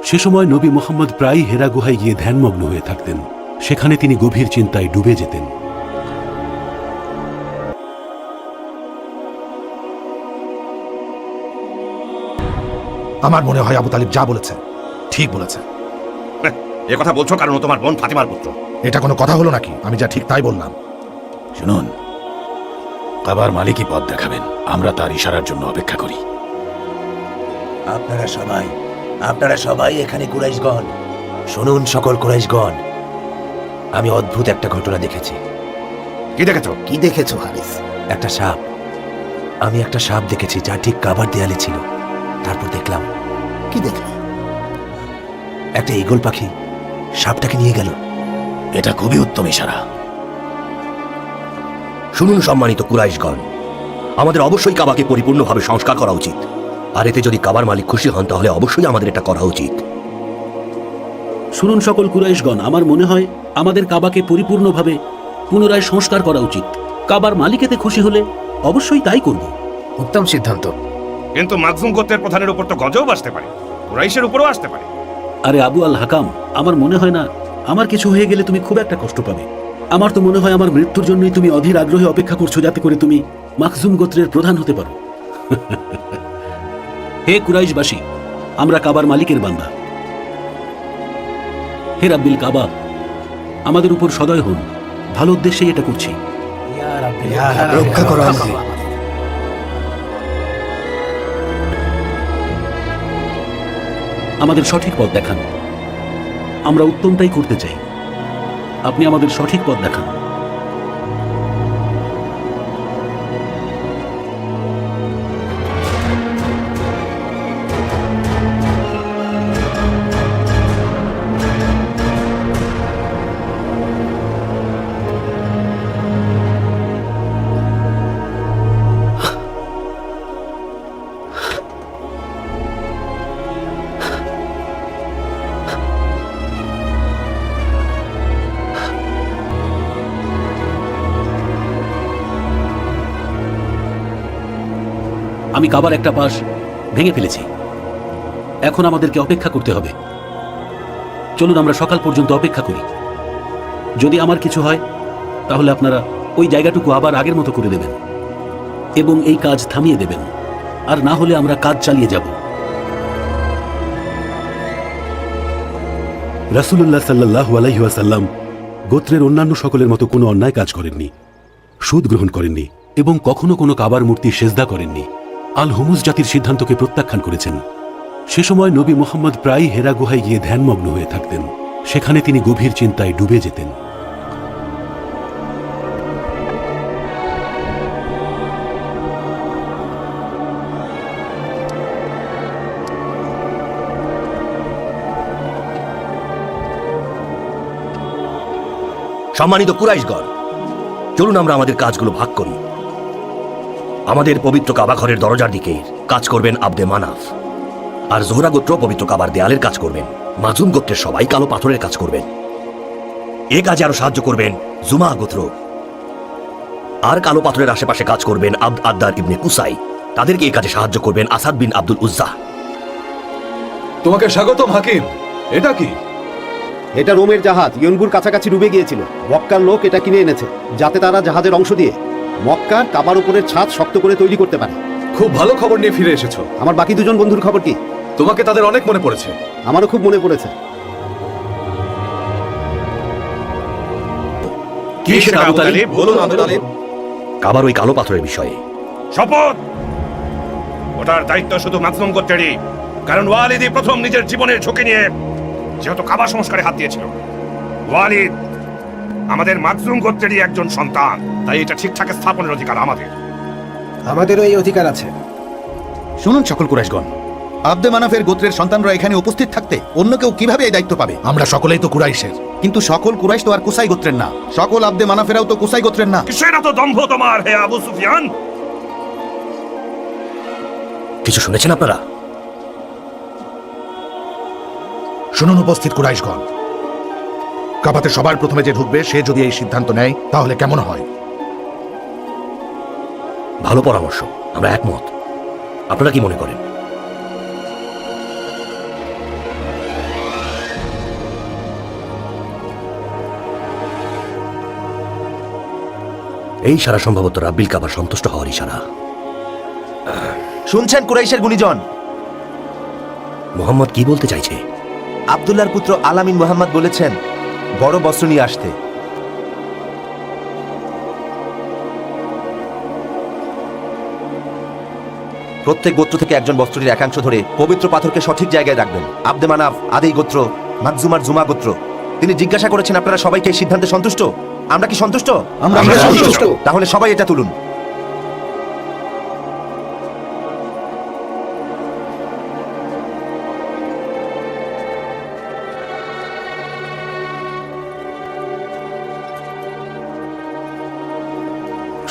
সে সময় নবী মুহাম্মদ প্রায়ই হেরা গুহায় গিয়ে ধ্যানমগ্ন হয়ে থাকতেন। সেখানে তিনি গভীর চিন্তায় ডুবে যেতেন। আমার মনে হয় আবু তালিব যা বলেছে ঠিক বলেছে। এ কথা বলছো কারণ ও তোমার বোন ফাতিমার পুত্র। এটা কোনো কথা হলো নাকি? আমি যা ঠিক তাই বললাম। শুনুন, কাবার মালিকই পথ দেখাবেন, আমরা তার ইশারার জন্য অপেক্ষা করি। আপনারা সবাই এখানে কুরাইশগণ শুনুন। সকল কুরাইশগণ, আমি অদ্ভুত একটা ঘটনা দেখেছি। কি দেখেছো? কি দেখেছো হারিস? একটা সাপ। আমি একটা সাপ দেখেছি যা ঠিক কাবার দেয়ালে ছিল। তারপর দেখলাম। কি দেখলে? একটা ঈগল পাখি সাপটাকে নিয়ে গেল। এটা খুবই উত্তম ইশারা। শুনুন সম্মানিত কুরাইশগণ, আমাদের অবশ্যই কাবাকে পরিপূর্ণভাবে সংস্কার করা উচিত। আর এতে যদি কাবার মালিক খুশি হন তাহলে অবশ্যই আমাদের এটা করা উচিত। শুনুন সকল কুরাইশগণ, আমার মনে হয় আমাদের কাবাকে পরিপূর্ণভাবে পুনরায় সংস্কার করা উচিত। কাবার মালিক এতে খুশি হলে অবশ্যই তাই করব। উত্তম সিদ্ধান্ত। কিন্তু মাকজুম গোত্রের প্রধানের উপর তো গজব আসতে পারে, কুরাইশের উপরও আসতে পারে। আরে আবু আল হাকাম, আমার মনে হয় না আমার কিছু হয়ে গেলে তুমি খুব একটা কষ্ট পাবে। আমার তো মনে হয় আমার মৃত্যুর জন্যই তুমি অধীর আগ্রহে অপেক্ষা করছো, যাতে করে তুমি মাকজুম গোত্রের প্রধান হতে পারো। হে কুরাইশবাসী, আমরা কাবার মালিকের বান্দা। হে রাব্বিল কাবা, আমাদের উপর সদয় হন। ভালো উদ্দেশ্যে এটা করছি। রক্ষা করো আমাদের। আমাদের সঠিক পথ দেখান। আমরা উত্তমটাই করতে চাই। আপনি আমাদের সঠিক পথ দেখান। আমি কাবার একটা পাশ ভেঙে ফেলেছি। এখন আমাদেরকে অপেক্ষা করতে হবে। চলুন আমরা সকাল পর্যন্ত অপেক্ষা করি। যদি আমার কিছু হয় তাহলে আপনারা ওই জায়গাটুকু আবার আগের মতো করে দেবেন এবং এই কাজ থামিয়ে দেবেন। আর না হলে আমরা কাজ চালিয়ে যাব। রাসূলুল্লাহ সাল্লাল্লাহু আলাইহি ওয়াসাল্লাম গোত্রের অন্যান্য সকলের মতো কোনো অন্যায় কাজ করেননি, সুদ গ্রহণ করেননি এবং কখনো কোনো কাবার মূর্তি সেজদা করেননি। আল হুমুজ জাতির সিদ্ধান্তকে প্রত্যাখ্যান করেছেন। সে সময় নবী মুহাম্মদ প্রায়ই হেরা গুহায় গিয়ে ধ্যানমগ্ন হয়ে থাকতেন। সেখানে তিনি গভীর চিন্তায় ডুবে যেতেন। সম্মানিত কুরাইশগণ, চলুন আমরা আমাদের কাজগুলো ভাগ করি। আমাদের পবিত্র কাবা ঘরের দরজার দিকে কাজ করবেন আবদে মানাফ, আর জোহরা গোত্র পবিত্র কাবার দেয়ালের কাজ করবেন। মাজুম গোত্রের সবাই কালো পাথরের কাজ করবেন। এ কাজে আরো সাহায্য করবেন জুমা গোত্র। আর কালো পাথরের আশেপাশে কাজ করবেন আবদ আদ্দার ইবনে কুসাই। তাদেরকে এই কাজে সাহায্য করবেন আসাদ বিন আব্দুল উজ্জা। তোমাকে স্বাগতম হাকিম। এটা কি? এটা রোমের জাহাজ ইয়নবুর কাছাকাছি ডুবে গিয়েছিল। মক্কার লোক এটা কিনে এনেছে যাতে তারা জাহাজের অংশ দিয়ে মক্কার কাবার উপরের ছাদ শক্ত করে তৈরি করতে পারে। খুব ভালো খবর নিয়ে ফিরে এসেছো। আমার বাকি দুজন বন্ধুর খবর কি? তোমাকে তাদের অনেক মনে পড়েছে। আমারও খুব মনে পড়েছে। কি সেটা আবু তালিব? বলুন আবু তালিব। কাবার ওই কালো পাথরের বিষয়ে শপথ, ওটার দায়িত্ব শুধু মাকজুম গোত্রেরই। কারণ ওয়ালিদই প্রথম নিজের জীবনের ঝুঁকি নিয়ে যেহেতু কাবা সংস্কারে হাত দিয়েছিল। ওয়ালিদ আমাদের মাকজুম গোত্রেরই একজন সন্তান, তাই এটা ঠিকঠাক স্থাপনের অধিকার আমাদের। আমাদেরও এই অধিকার আছে। শুনুন সকল কুরাইশগণ, আব্দে মানাফের গোত্রের সন্তানরা এখানে উপস্থিত থাকতে অন্য কেউ কিভাবে এই দায়িত্ব পাবে? আমরা সকলেই তো কুরাইশের। কিন্তু সকল কুরাইশ তো আর কুসাই গোত্রের না। সকল আব্দে মানাফেরাও তো কুসাই গোত্রের না। কিসের এত দম্ভ তোমার, হে আবু সুফিয়ান? কিছু শুনেছেন আপনারা? শুনুন উপস্থিত কুরাইশগণ, কাবাতে সবার প্রথমে যে ঢুকবে সে যদি এই সিদ্ধান্ত নেয় তাহলে কেমন হয়? ভালো পরামর্শ, আমরা একমত। আপনারা কি মনে করেন? এই ইশারা সম্ভবত রাব্বিল কাবার সন্তুষ্ট হওয়ার ইশারা। শুনছেন কুরাইশের গুণীজন? মোহাম্মদ কি বলতে চাইছে? আব্দুল্লাহর পুত্র আলামিন মুহাম্মদ বলেছেন বড় বস্ত্র নিয়ে আসতে। প্রত্যেক গোত্র থেকে একজন বস্ত্রটির একাংশ ধরে পবিত্র পাথরকে সঠিক জায়গায় রাখবেন। আব্দে মানাফ, আদেই গোত্র, মাকজুমার জুমা গোত্র। তিনি জিজ্ঞাসা করেছেন আপনারা সবাইকে এই সিদ্ধান্তে সন্তুষ্ট? আমরা কি সন্তুষ্ট? আমরা সন্তুষ্ট। তাহলে সবাই এটা তুলুন।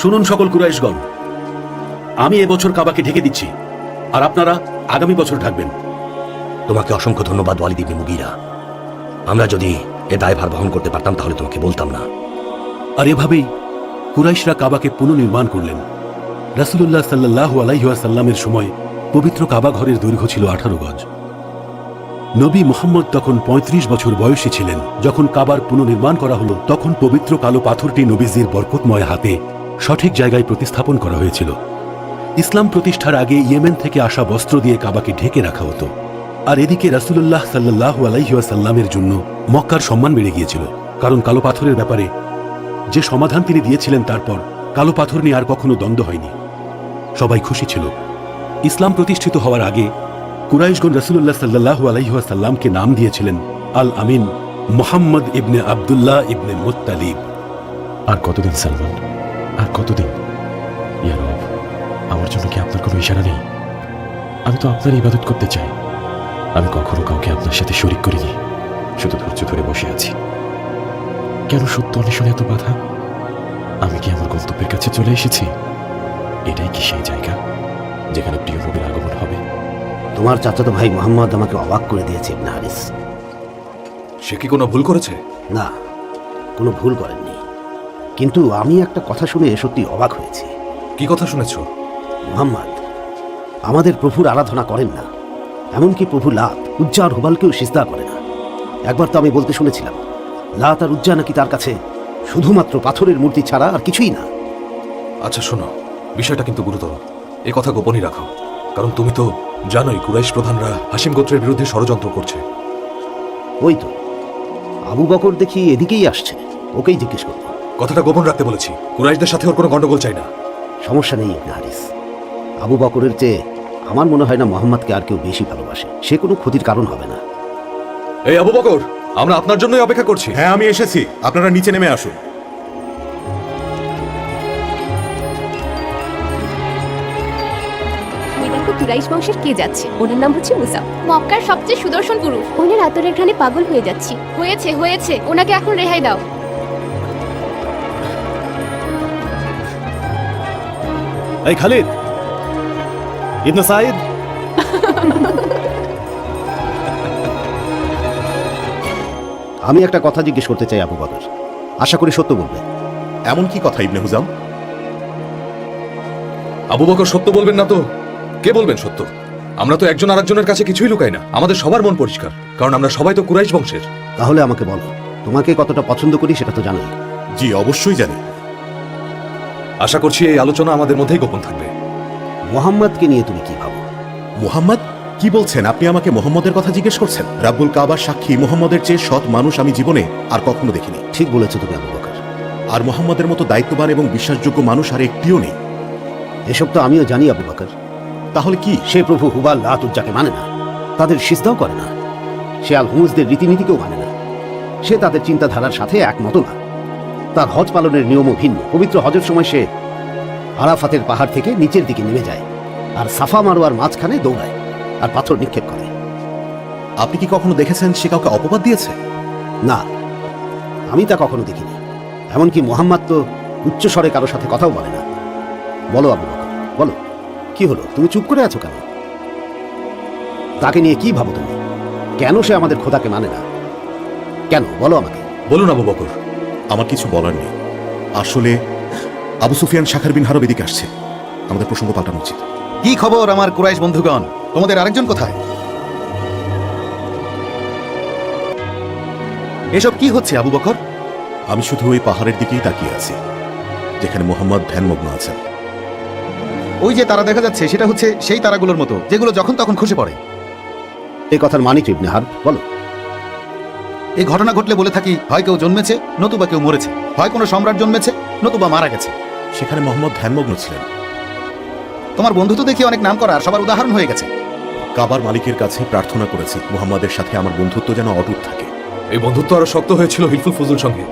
শুনুন সকল কুরাইশগণ, আমি এবছর কাবাকে ঢেকে দিচ্ছি, আর আপনারা আগামী বছর ঢাকবেন। তোমাকে অসংখ্য ধন্যবাদ ওয়ালিদ ইবনে মুগীরা। আমরা যদি এ দায়ভার বহন করতে পারতাম তাহলে তোমাকে বলতাম না। আর এভাবেই কুরাইশরা কাবাকে পুনর্নির্মাণ করলেন। রাসূলুল্লাহ সাল্লাল্লাহু আলাইহি ওয়াসাল্লামের সময় পবিত্র কাবা ঘরের দৈর্ঘ্য ছিল 18 গজ। নবী মুহাম্মদ তখন 35 বছর বয়সী ছিলেন। যখন কাবার পুনর্নির্মাণ করা হলো, তখন পবিত্র কালো পাথরটি নবীজির বরকতময় হাতে সঠিক জায়গায় প্রতিস্থাপন করা হয়েছিল। ইসলাম প্রতিষ্ঠার আগে ইয়েমেন থেকে আসা বস্ত্র দিয়ে কাবাকে ঢেকে রাখা হতো। আর এদিকে রাসূলুল্লাহ সাল্লাল্লাহু আলাইহি ওয়াসাল্লামের জন্য মক্কার সম্মান বেড়ে গিয়েছিল, কারণ কালো পাথরের ব্যাপারে যে সমাধান তিনি দিয়েছিলেন, তারপর কালো পাথর নিয়ে আর কখনো দ্বন্দ্ব হয়নি। সবাই খুশি ছিল। ইসলাম প্রতিষ্ঠিত হওয়ার আগে কুরাইশগণ রাসূলুল্লাহ সাল্লাল্লাহু আলাইহি ওয়াসাল্লামকে নাম দিয়েছিলেন আল আমিন, মুহাম্মদ ইবনে আব্দুল্লাহ ইবনে মুত্তালিব। আর কতদিন সালমান, আর কতদিন? ইয়া রব, আমার জন্য কি আপনার কোনো ইশারা নেই? আমি তো আপনার ইবাদত করতে চাই। আমি কখনো কাউকে আপনার সাথে শরীক করিনি, শুধু ধৈর্য ধরে বসে আছি। কেন সত্য অন্বেষণে এত বাধা? আমি কি আমার গন্তব্যের কাছে চলে এসেছি? এটাই কি সেই জায়গা যেখানে প্রিয় নবীর আগমন হবে? তোমার চাচাতো ভাই মোহাম্মদ আমাকে অবাক করে দিয়েছে ইবনে হারিস। সে কি কোনো ভুল করেছে? না, কোনো ভুল করেননি, কিন্তু আমি একটা কথা শুনে সত্যি অবাক হয়েছি। কি কথা শুনেছ? মোহাম্মদ আমাদের প্রভুর আরাধনা করেন না, এমনকি প্রভু লাত, উজ্জা আর হুবালকেও সিজদা করে না। একবার তো আমি বলতে শুনেছিলাম লাত আর উজ্জা নাকি তার কাছে শুধুমাত্র পাথরের মূর্তি ছাড়া আর কিছুই না। আচ্ছা শোনো, বিষয়টা কিন্তু গুরুতর। এ কথা গোপনই রাখো, কারণ তুমি তো জানোই কুরাইশ প্রধানরা হাশিম গোত্রের বিরুদ্ধে ষড়যন্ত্র করছে। ওই তো আবু বকর দেখি এদিকেই আসছে, ওকেই জিজ্ঞেস করবো। কথাটা গোপন রাখতে বলেছি। কুরাইশদের সাথে ওর কোনো গন্ডগোল চাই না। সমস্যা নেই ইবনে হারিস। আবু বকরের চেয়ে আমার মনে হয় না মোহাম্মদকে আর কেউ বেশি ভালোবাসে। সে কোনো ক্ষতির কারণ হবে না। এই আবু বকর, আমরা আপনার জন্যই অপেক্ষা করছি। হ্যাঁ, আমি এসেছি, আপনারা নিচে নেমে আসুন। ওই দেখো কুরাইশ বংশের কে যাচ্ছে, ওনার নাম হচ্ছে মুসা, মক্কার সবচেয়ে সুদর্শন পুরুষ। ওনার আতরের ঘ্রাণে পাগল হয়ে যাচ্ছি। হয়েছে হয়েছে, ওনাকে এখন রেহাই দাও। এই খালিদ ইবনে সাইদ, আমি একটা কথা জিজ্ঞেস করতে চাই আবু বকর, আশা করি সত্য বলবে। এমন কি কথা ইবনে হুজাম? আবু বকর সত্য বলবেন না তো কে বলবেন সত্য? আমরা তো একজন আরেকজনের কাছে কিছুই লুকাই না। আমাদের সবার মন পরিষ্কার, কারণ আমরা সবাই তো কুরাইশ বংশের। তাহলে আমাকে বলো, তোমাকে কতটা পছন্দ করি সেটা তো জানোই। জি, অবশ্যই জানি। আশা করছি এই আলোচনা আমাদের মধ্যেই গোপন থাকবে। মোহাম্মদকে নিয়ে তুমি কি ভাবো? মুহাম্মদ? কি বলছেন আপনি? আমাকে মোহাম্মদের কথা জিজ্ঞেস করছেন? রাব্বুল কাবার সাক্ষী, মোহাম্মদের চেয়ে সৎ মানুষ আমি জীবনে আর কখনো দেখিনি। ঠিক বলেছো তুমি আবু বকর। আর মোহাম্মদের মতো দায়িত্ববান এবং বিশ্বাসযোগ্য মানুষ আর একটিও নেই। এসব তো আমিও জানি আবু বকর। তাহলে কি? সে প্রভু হুবাল, লাত, উজ্জাকে মানে না, তাদের সিজদাও করে না। সে আল হুমুজদের রীতিনীতিকেও মানে না। সে তাদের চিন্তাধারার সাথে একমত না। তার হজ পালনের নিয়মও ভিন্ন। পবিত্র হজের সময় সে আরাফাতের পাহাড় থেকে নিচের দিকে নেমে যায় আর সাফা মারোয়ার মাঝখানে দৌড়ায় আর পাথর নিক্ষেপ করে। আপনি কি কখনো দেখেছেন সে কাউকে অপবাদ দিয়েছে? না, আমি তা কখনো দেখিনি। এমনকি মোহাম্মদ তো উচ্চ স্বরে কারোর সাথে কথাও বলে না। বলো আবু বকর, বলো, কি হলো? তুমি চুপ করে আছো কেন? তাকে নিয়ে কি ভাবো তুমি? কেন সে আমাদের খোদাকে মানে না? কেন বলো আমাকে। বলুন আবু বকর। আমার কিছু বলার নেই। আসলে আবু সুফিয়ান শাখার বিন হারব এদিকে আসছে, আমাদের প্রসঙ্গ পাল্টানো উচিত। কি খবর আমার কুরাইশ বন্ধুগণ? তোমাদের আরেকজন কোথায়? এসব কি হচ্ছে আবু বকর? আমি শুধু ওই পাহাড়ের দিকেই তাকিয়ে আছি। যেখানে মোহাম্মদ ধ্যানমগ্ন আছেন। ওই যে তারা দেখা যাচ্ছে সেটা হচ্ছে সেই তারাগুলোর মতো যেগুলো যখন তখন খসে পড়ে। এই কথার মানে কি ইবনে হারব? বলো। এই ঘটনা ঘটলে বলে থাকি, হয় কেউ জন্মেছে নতুবা কেউ মরেছে, হয় কোনো সম্রাট জন্মেছে নতুবা মারা গেছে। সেখানে মোহাম্মদ ধ্যানমগ্ন ছিলেন। তোমার বন্ধু তো দেখি অনেক নাম করা আর সবার উদাহরণ হয়ে গেছে। কাবার মালিকের কাছে প্রার্থনা করেছি মুহাম্মাদের সাথে আমার বন্ধুত্ব যেন অটুট থাকে। এই বন্ধুত্ব আরো শক্ত হয়েছিল হিলফুল ফুজুল সঙ্গে।